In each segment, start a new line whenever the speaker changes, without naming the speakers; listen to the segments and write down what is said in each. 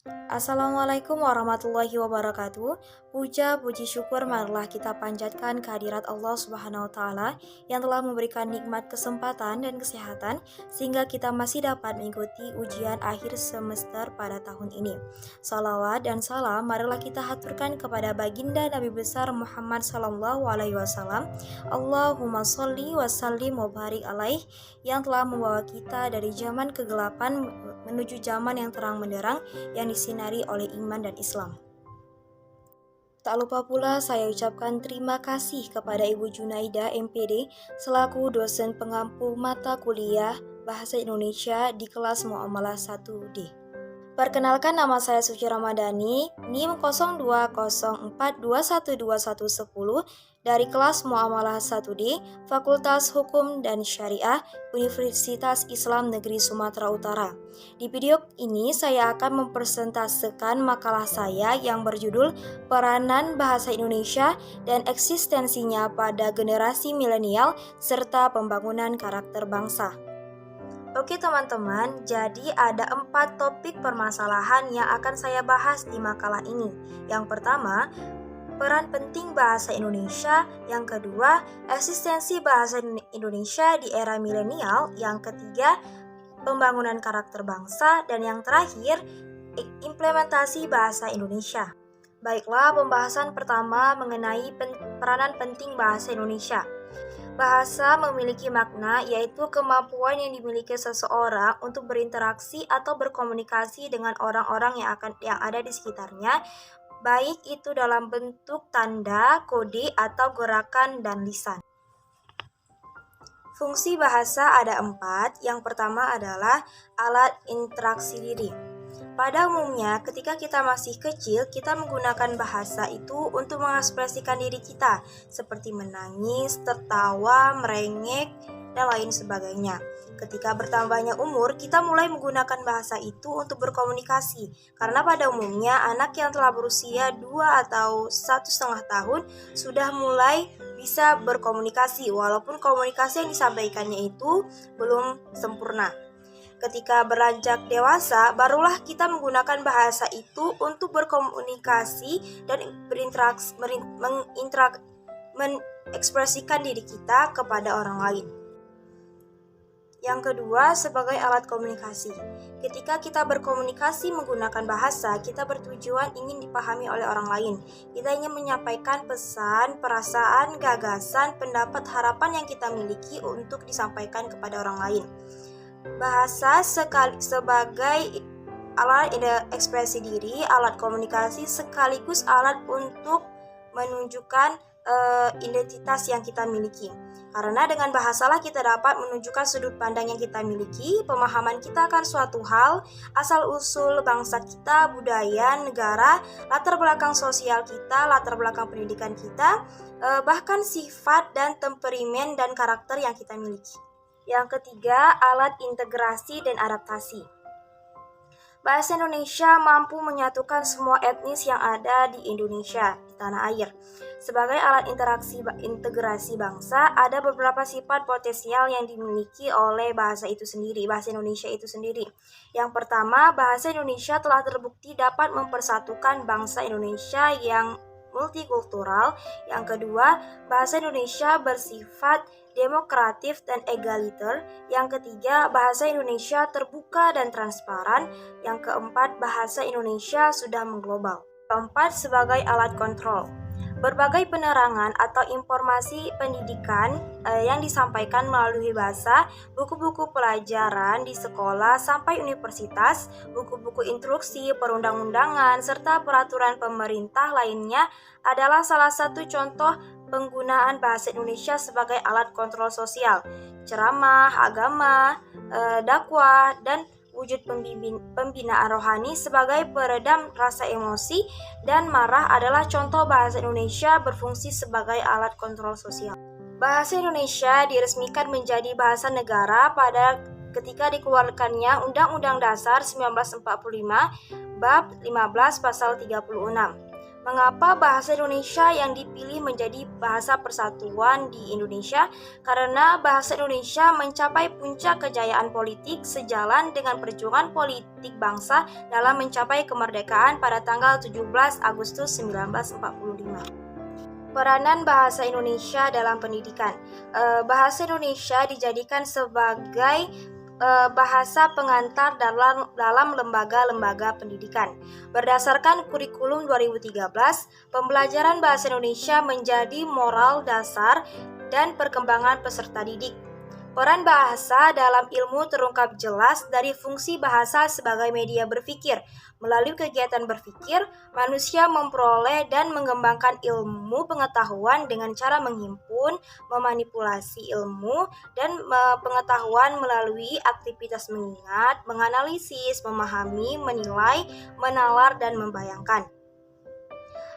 Assalamualaikum warahmatullahi wabarakatuh. Puja puji syukur marilah kita panjatkan kehadirat Allah Subhanahu wa taala yang telah memberikan nikmat kesempatan dan kesehatan sehingga kita masih dapat mengikuti ujian akhir semester pada tahun ini. Salawat dan salam marilah kita haturkan kepada baginda Nabi besar Muhammad sallallahu alaihi wasallam. Allahumma sholli wa sallim wa barik alaih yang telah membawa kita dari zaman kegelapan menuju zaman yang terang benderang yang disinari oleh iman dan Islam. Tak lupa pula saya ucapkan terima kasih kepada Ibu Junaida MPD selaku dosen pengampu mata kuliah Bahasa Indonesia di kelas Muamalah 1D. Perkenalkan, nama saya Suci Ramadhani, NIM 0204212110 dari kelas Muamalah 1D, Fakultas Hukum dan Syariah, Universitas Islam Negeri Sumatera Utara. Di video ini saya akan mempresentasikan makalah saya yang berjudul Peranan Bahasa Indonesia dan Eksistensinya pada Generasi Milenial serta Pembangunan Karakter Bangsa. Oke teman-teman, jadi ada 4 topik permasalahan yang akan saya bahas di makalah ini. Yang pertama, peran penting bahasa Indonesia. Yang kedua, eksistensi bahasa Indonesia di era milenial. Yang ketiga, pembangunan karakter bangsa. Dan yang terakhir, implementasi bahasa Indonesia. Baiklah, pembahasan pertama mengenai peranan penting bahasa Indonesia. Bahasa memiliki makna, yaitu kemampuan yang dimiliki seseorang untuk berinteraksi atau berkomunikasi dengan orang-orang yang ada di sekitarnya, baik itu dalam bentuk tanda, kode, atau gerakan dan lisan. Fungsi bahasa ada 4. Yang pertama adalah alat interaksi diri. Pada umumnya, ketika kita masih kecil, kita menggunakan bahasa itu untuk mengekspresikan diri kita, seperti menangis, tertawa, merengek, dan lain sebagainya. Ketika bertambahnya umur, kita mulai menggunakan bahasa itu untuk berkomunikasi, karena pada umumnya anak yang telah berusia 2 atau 1,5 tahun sudah mulai bisa berkomunikasi, walaupun komunikasi yang disampaikannya itu belum sempurna. Ketika beranjak dewasa, barulah kita menggunakan bahasa itu untuk berkomunikasi dan mengekspresikan diri kita kepada orang lain. Yang kedua, sebagai alat komunikasi. Ketika kita berkomunikasi menggunakan bahasa, kita bertujuan ingin dipahami oleh orang lain. Kita ingin menyampaikan pesan, perasaan, gagasan, pendapat, harapan yang kita miliki untuk disampaikan kepada orang lain. Bahasa sebagai alat ekspresi diri, alat komunikasi sekaligus alat untuk menunjukkan identitas yang kita miliki. Karena dengan bahasalah kita dapat menunjukkan sudut pandang yang kita miliki, pemahaman kita akan suatu hal, asal-usul bangsa kita, budaya, negara, latar belakang sosial kita, latar belakang pendidikan kita, bahkan sifat dan temperamen dan karakter yang kita miliki. Yang ketiga, alat integrasi dan adaptasi. Bahasa Indonesia mampu menyatukan semua etnis yang ada di Indonesia, di tanah air. Sebagai alat integrasi bangsa, ada beberapa sifat potensial yang dimiliki oleh bahasa Indonesia itu sendiri. Yang pertama, bahasa Indonesia telah terbukti dapat mempersatukan bangsa Indonesia yang multikultural. Yang kedua, bahasa Indonesia bersifat demokratif dan egaliter. Yang ketiga, bahasa Indonesia terbuka dan transparan. Yang keempat, bahasa Indonesia sudah mengglobal. Keempat, sebagai alat kontrol. Berbagai penerangan atau informasi pendidikan yang disampaikan melalui bahasa, buku-buku pelajaran di sekolah sampai universitas, buku-buku instruksi, perundang-undangan, serta peraturan pemerintah lainnya adalah salah satu contoh penggunaan bahasa Indonesia sebagai alat kontrol sosial. Ceramah, agama, dakwah, dan wujud pembinaan rohani sebagai peredam rasa emosi dan marah adalah contoh bahasa Indonesia berfungsi sebagai alat kontrol sosial. Bahasa Indonesia diresmikan menjadi bahasa negara pada ketika dikeluarkannya Undang-Undang Dasar 1945 Bab 15 Pasal 36. Mengapa bahasa Indonesia yang dipilih menjadi bahasa persatuan di Indonesia? Karena bahasa Indonesia mencapai puncak kejayaan politik sejalan dengan perjuangan politik bangsa dalam mencapai kemerdekaan pada tanggal 17 Agustus 1945. Peranan bahasa Indonesia dalam pendidikan. Bahasa Indonesia dijadikan sebagai bahasa pengantar dalam lembaga-lembaga pendidikan. Berdasarkan kurikulum 2013, pembelajaran bahasa Indonesia menjadi moral dasar dan perkembangan peserta didik. Peran bahasa dalam ilmu terungkap jelas dari fungsi bahasa sebagai media berpikir. Melalui kegiatan berpikir, manusia memperoleh dan mengembangkan ilmu pengetahuan dengan cara menghimpun, memanipulasi ilmu, dan pengetahuan melalui aktivitas mengingat, menganalisis, memahami, menilai, menalar, dan membayangkan.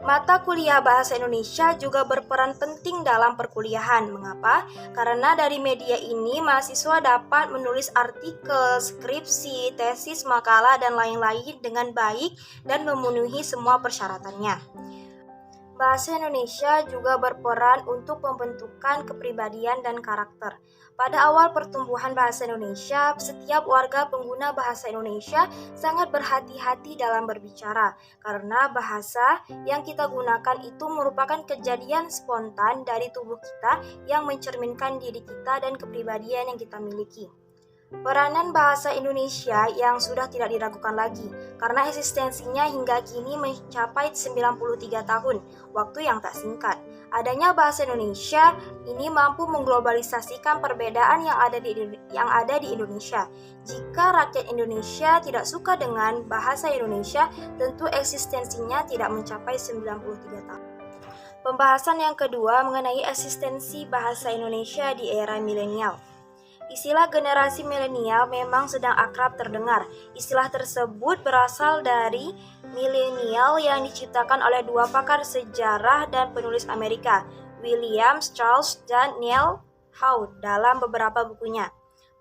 Mata kuliah Bahasa Indonesia juga berperan penting dalam perkuliahan. Mengapa? Karena dari media ini mahasiswa dapat menulis artikel, skripsi, tesis, makalah, dan lain-lain dengan baik dan memenuhi semua persyaratannya. Bahasa Indonesia juga berperan untuk pembentukan kepribadian dan karakter. Pada awal pertumbuhan bahasa Indonesia, setiap warga pengguna bahasa Indonesia sangat berhati-hati dalam berbicara, karena bahasa yang kita gunakan itu merupakan kejadian spontan dari tubuh kita yang mencerminkan diri kita dan kepribadian yang kita miliki. Peranan bahasa Indonesia yang sudah tidak diragukan lagi, karena eksistensinya hingga kini mencapai 93 tahun, waktu yang tak singkat. Adanya bahasa Indonesia ini mampu mengglobalisasikan perbedaan yang ada di Indonesia. Jika rakyat Indonesia tidak suka dengan bahasa Indonesia, tentu eksistensinya tidak mencapai 93 tahun. Pembahasan yang kedua mengenai eksistensi bahasa Indonesia di era milenial. Istilah generasi milenial memang sedang akrab terdengar. Istilah tersebut berasal dari milenial yang diciptakan oleh dua pakar sejarah dan penulis Amerika, William Charles dan Neil Howe, dalam beberapa bukunya.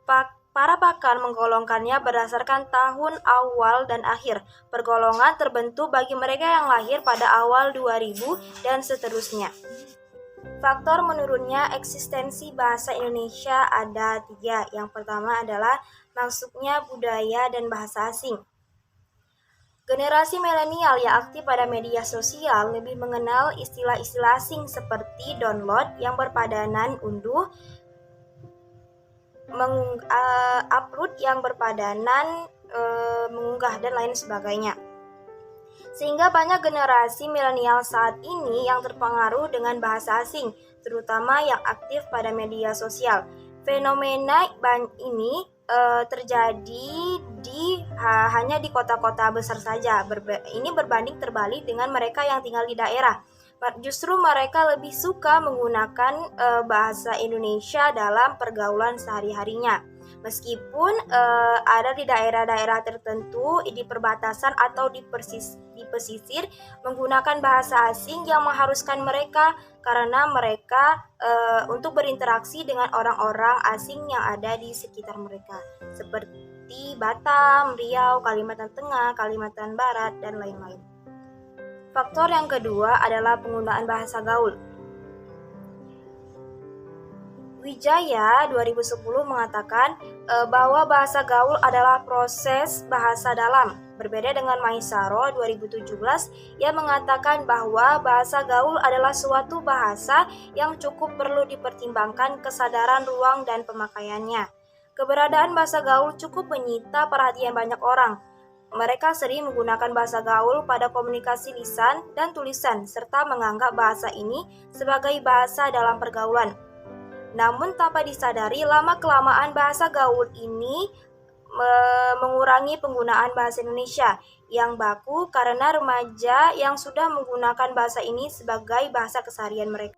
Para pakar menggolongkannya berdasarkan tahun awal dan akhir. Pergolongan terbentuk bagi mereka yang lahir pada awal 2000 dan seterusnya. Faktor menurunnya eksistensi bahasa Indonesia ada 3. Yang pertama adalah masuknya budaya dan bahasa asing. Generasi milenial yang aktif pada media sosial lebih mengenal istilah-istilah asing seperti download yang berpadanan unduh, upload yang berpadanan mengunggah, dan lain sebagainya. Sehingga banyak generasi milenial saat ini yang terpengaruh dengan bahasa asing, terutama yang aktif pada media sosial. Fenomena ini terjadi hanya di kota-kota besar saja. Ini berbanding terbalik dengan mereka yang tinggal di daerah. Justru mereka lebih suka menggunakan bahasa Indonesia dalam pergaulan sehari-harinya. Meskipun ada di daerah-daerah tertentu di perbatasan atau di pesisir menggunakan bahasa asing yang mengharuskan mereka karena mereka untuk berinteraksi dengan orang-orang asing yang ada di sekitar mereka, seperti Batam, Riau, Kalimantan Tengah, Kalimantan Barat, dan lain-lain. Faktor yang kedua adalah penggunaan bahasa gaul. Wijaya 2010 mengatakan bahwa bahasa gaul adalah proses bahasa dalam. Berbeda dengan Maisaro 2017 yang mengatakan bahwa bahasa gaul adalah suatu bahasa yang cukup perlu dipertimbangkan kesadaran ruang dan pemakaiannya. Keberadaan bahasa gaul cukup menyita perhatian banyak orang. Mereka sering menggunakan bahasa gaul pada komunikasi lisan dan tulisan serta menganggap bahasa ini sebagai bahasa dalam pergaulan. Namun tanpa disadari, lama-kelamaan bahasa gaul ini mengurangi penggunaan bahasa Indonesia yang baku karena remaja yang sudah menggunakan bahasa ini sebagai bahasa keseharian mereka.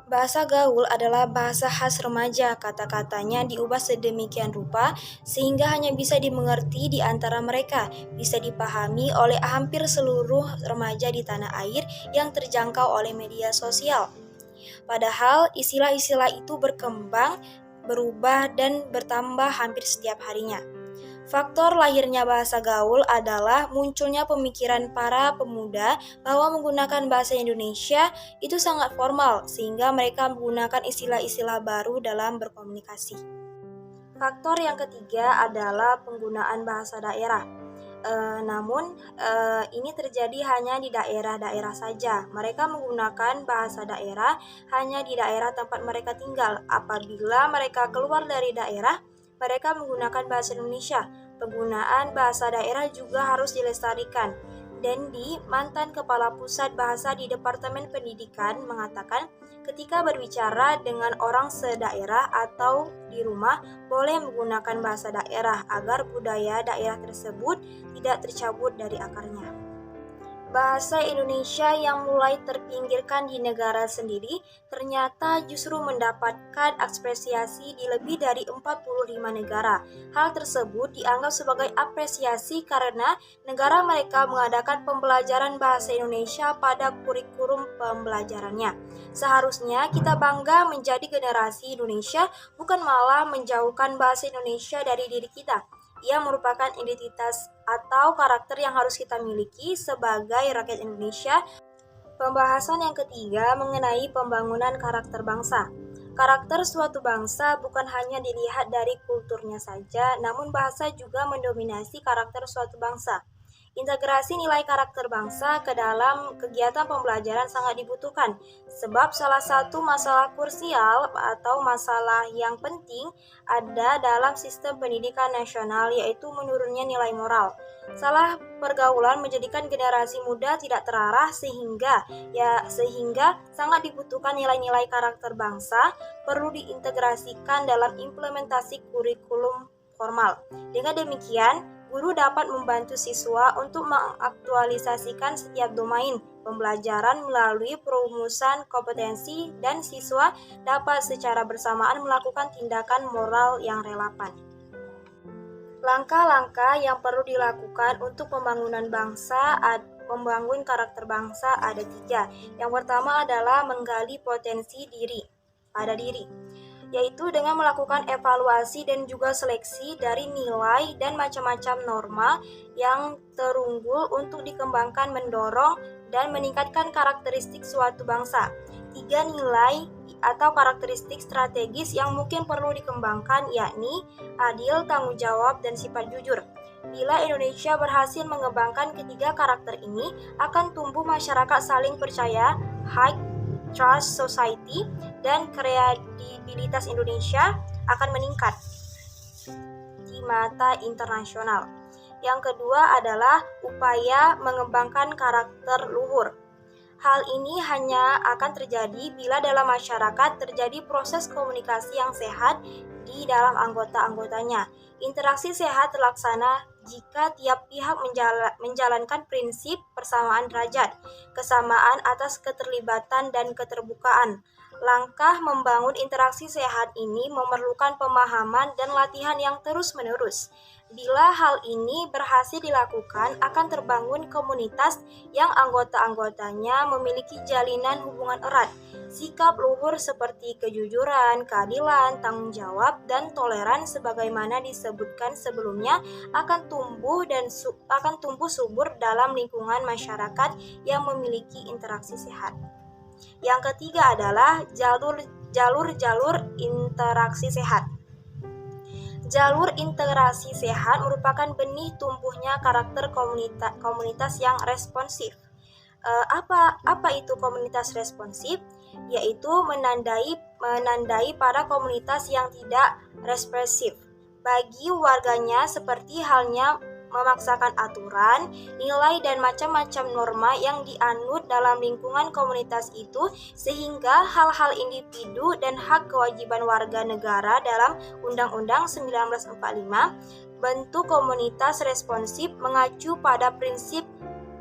Bahasa gaul adalah bahasa khas remaja, kata-katanya diubah sedemikian rupa sehingga hanya bisa dimengerti di antara mereka, bisa dipahami oleh hampir seluruh remaja di tanah air yang terjangkau oleh media sosial. Padahal istilah-istilah itu berkembang, berubah, dan bertambah hampir setiap harinya. Faktor lahirnya bahasa gaul adalah munculnya pemikiran para pemuda bahwa menggunakan bahasa Indonesia itu sangat formal, sehingga mereka menggunakan istilah-istilah baru dalam berkomunikasi. Faktor yang ketiga adalah penggunaan bahasa daerah. Namun, ini terjadi hanya di daerah-daerah saja. Mereka menggunakan bahasa daerah hanya di daerah tempat mereka tinggal. Apabila mereka keluar dari daerah, mereka menggunakan bahasa Indonesia. Penggunaan bahasa daerah juga harus dilestarikan. Dendi, mantan Kepala Pusat Bahasa di Departemen Pendidikan, mengatakan, ketika berbicara dengan orang sedaerah atau di rumah, boleh menggunakan bahasa daerah agar budaya daerah tersebut tidak tercabut dari akarnya. Bahasa Indonesia yang mulai terpinggirkan di negara sendiri ternyata justru mendapatkan apresiasi di lebih dari 45 negara. Hal tersebut dianggap sebagai apresiasi karena negara mereka mengadakan pembelajaran bahasa Indonesia pada kurikulum pembelajarannya. Seharusnya kita bangga menjadi generasi Indonesia, bukan malah menjauhkan bahasa Indonesia dari diri kita. Ia merupakan identitas atau karakter yang harus kita miliki sebagai rakyat Indonesia. Pembahasan yang ketiga mengenai pembangunan karakter bangsa. Karakter suatu bangsa bukan hanya dilihat dari kulturnya saja, namun bahasa juga mendominasi karakter suatu bangsa. Integrasi nilai karakter bangsa ke dalam kegiatan pembelajaran sangat dibutuhkan, sebab salah satu masalah krusial atau masalah yang penting ada dalam sistem pendidikan nasional, yaitu menurunnya nilai moral. Salah pergaulan menjadikan generasi muda tidak terarah sehingga sangat dibutuhkan nilai-nilai karakter bangsa perlu diintegrasikan dalam implementasi kurikulum formal. Dengan demikian, guru dapat membantu siswa untuk mengaktualisasikan setiap domain pembelajaran melalui perumusan kompetensi, dan siswa dapat secara bersamaan melakukan tindakan moral yang relevan. Langkah-langkah yang perlu dilakukan untuk pembangunan membangun karakter bangsa ada 3. Yang pertama adalah menggali potensi pada diri, yaitu dengan melakukan evaluasi dan juga seleksi dari nilai dan macam-macam norma yang terunggul untuk dikembangkan, mendorong, dan meningkatkan karakteristik suatu bangsa. 3 nilai atau karakteristik strategis yang mungkin perlu dikembangkan, yakni adil, tanggung jawab, dan sifat jujur. Bila Indonesia berhasil mengembangkan ketiga karakter ini, akan tumbuh masyarakat saling percaya, high trust society, dan kredibilitas Indonesia akan meningkat di mata internasional. Yang kedua adalah upaya mengembangkan karakter luhur. Hal ini hanya akan terjadi bila dalam masyarakat terjadi proses komunikasi yang sehat di dalam anggota-anggotanya. Interaksi sehat terlaksana jika tiap pihak menjalankan prinsip persamaan derajat, kesamaan atas keterlibatan dan keterbukaan. Langkah membangun interaksi sehat ini memerlukan pemahaman dan latihan yang terus-menerus. Bila hal ini berhasil dilakukan, akan terbangun komunitas yang anggota-anggotanya memiliki jalinan hubungan erat. Sikap luhur seperti kejujuran, keadilan, tanggung jawab, dan toleran sebagaimana disebutkan sebelumnya akan tumbuh subur dalam lingkungan masyarakat yang memiliki interaksi sehat. Yang ketiga adalah jalur interaksi sehat. Jalur integrasi sehat merupakan benih tumbuhnya karakter komunitas yang responsif. Apa itu komunitas responsif? Yaitu menandai para komunitas yang tidak represif bagi warganya, seperti halnya memaksakan aturan, nilai, dan macam-macam norma yang dianut dalam lingkungan komunitas itu, sehingga hal-hal individu dan hak kewajiban warga negara dalam Undang-Undang 1945. Bentuk komunitas responsif mengacu pada prinsip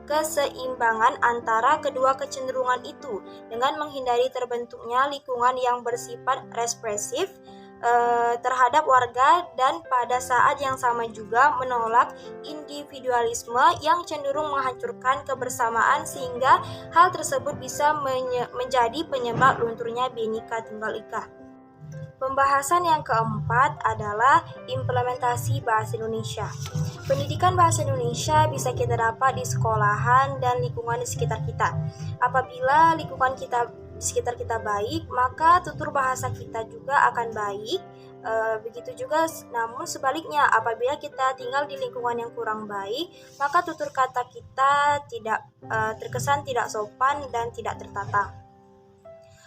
keseimbangan antara kedua kecenderungan itu, dengan menghindari terbentuknya lingkungan yang bersifat represif terhadap warga, dan pada saat yang sama juga menolak individualisme yang cenderung menghancurkan kebersamaan, sehingga hal tersebut bisa menjadi penyebab lunturnya Bhinneka Tunggal Ika. Pembahasan yang keempat adalah implementasi bahasa Indonesia. Pendidikan bahasa Indonesia bisa kita dapat di sekolahan dan lingkungan di sekitar kita. Apabila lingkungan kita di sekitar kita baik, maka tutur bahasa kita juga akan baik. Begitu juga, namun sebaliknya, apabila kita tinggal di lingkungan yang kurang baik, maka tutur kata kita tidak terkesan tidak sopan dan tidak tertata.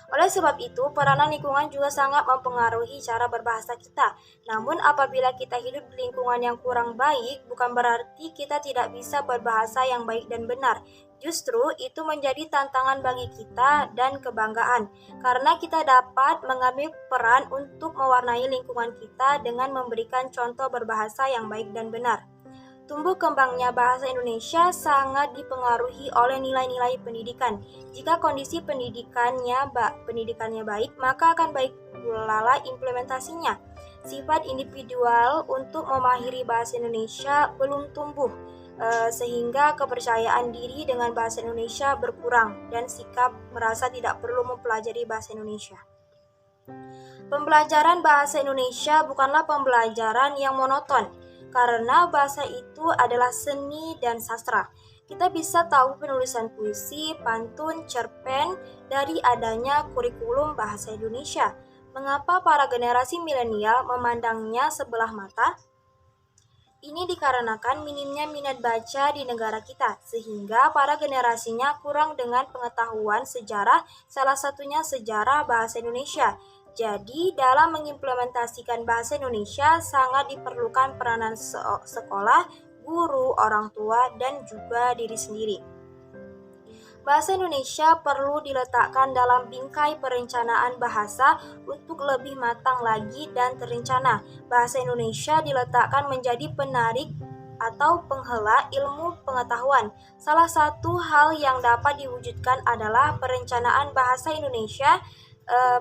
Oleh sebab itu, peranan lingkungan juga sangat mempengaruhi cara berbahasa kita. Namun, apabila kita hidup di lingkungan yang kurang baik, bukan berarti kita tidak bisa berbahasa yang baik dan benar. Justru, itu menjadi tantangan bagi kita dan kebanggaan, karena kita dapat mengambil peran untuk mewarnai lingkungan kita dengan memberikan contoh berbahasa yang baik dan benar. Tumbuh kembangnya bahasa Indonesia sangat dipengaruhi oleh nilai-nilai pendidikan. Jika kondisi pendidikannya baik, maka akan baik pula implementasinya. Sifat individual untuk memahiri bahasa Indonesia belum tumbuh, sehingga kepercayaan diri dengan bahasa Indonesia berkurang dan sikap merasa tidak perlu mempelajari bahasa Indonesia. Pembelajaran bahasa Indonesia bukanlah pembelajaran yang monoton, karena bahasa itu adalah seni dan sastra. Kita bisa tahu penulisan puisi, pantun, cerpen dari adanya kurikulum bahasa Indonesia. Mengapa para generasi milenial memandangnya sebelah mata? Ini dikarenakan minimnya minat baca di negara kita, sehingga para generasinya kurang dengan pengetahuan sejarah, salah satunya sejarah bahasa Indonesia. Jadi, dalam mengimplementasikan bahasa Indonesia sangat diperlukan peranan sekolah, guru, orang tua, dan juga diri sendiri. Bahasa Indonesia perlu diletakkan dalam bingkai perencanaan bahasa untuk lebih matang lagi dan terencana. Bahasa Indonesia diletakkan menjadi penarik atau penghela ilmu pengetahuan. Salah satu hal yang dapat diwujudkan adalah perencanaan bahasa Indonesia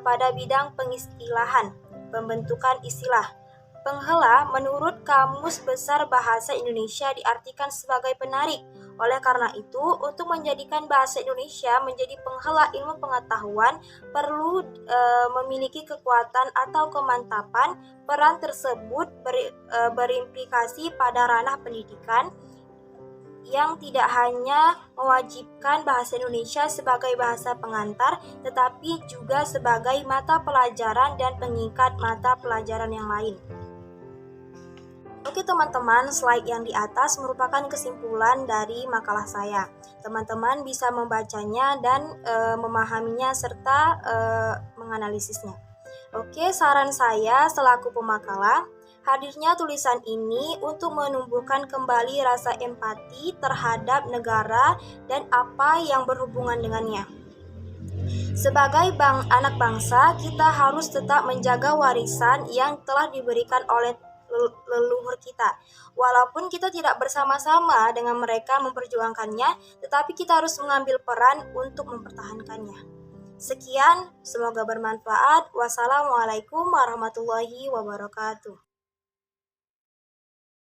pada bidang pengistilahan, pembentukan istilah. Penghela menurut Kamus Besar Bahasa Indonesia diartikan sebagai penarik. Oleh karena itu, untuk menjadikan bahasa Indonesia menjadi penghela ilmu pengetahuan, perlu memiliki kekuatan atau kemantapan. Peran tersebut berimplikasi pada ranah pendidikan, yang tidak hanya mewajibkan bahasa Indonesia sebagai bahasa pengantar, tetapi juga sebagai mata pelajaran dan pengikat mata pelajaran yang lain. Oke teman-teman, slide yang di atas merupakan kesimpulan dari makalah saya. Teman-teman bisa membacanya dan memahaminya serta menganalisisnya. Oke, saran saya selaku pemakalah, hadirnya tulisan ini untuk menumbuhkan kembali rasa empati terhadap negara dan apa yang berhubungan dengannya. Sebagai anak bangsa, kita harus tetap menjaga warisan yang telah diberikan oleh leluhur kita. Walaupun kita tidak bersama-sama dengan mereka memperjuangkannya, tetapi kita harus mengambil peran untuk mempertahankannya. Sekian, semoga bermanfaat. Wassalamualaikum warahmatullahi wabarakatuh.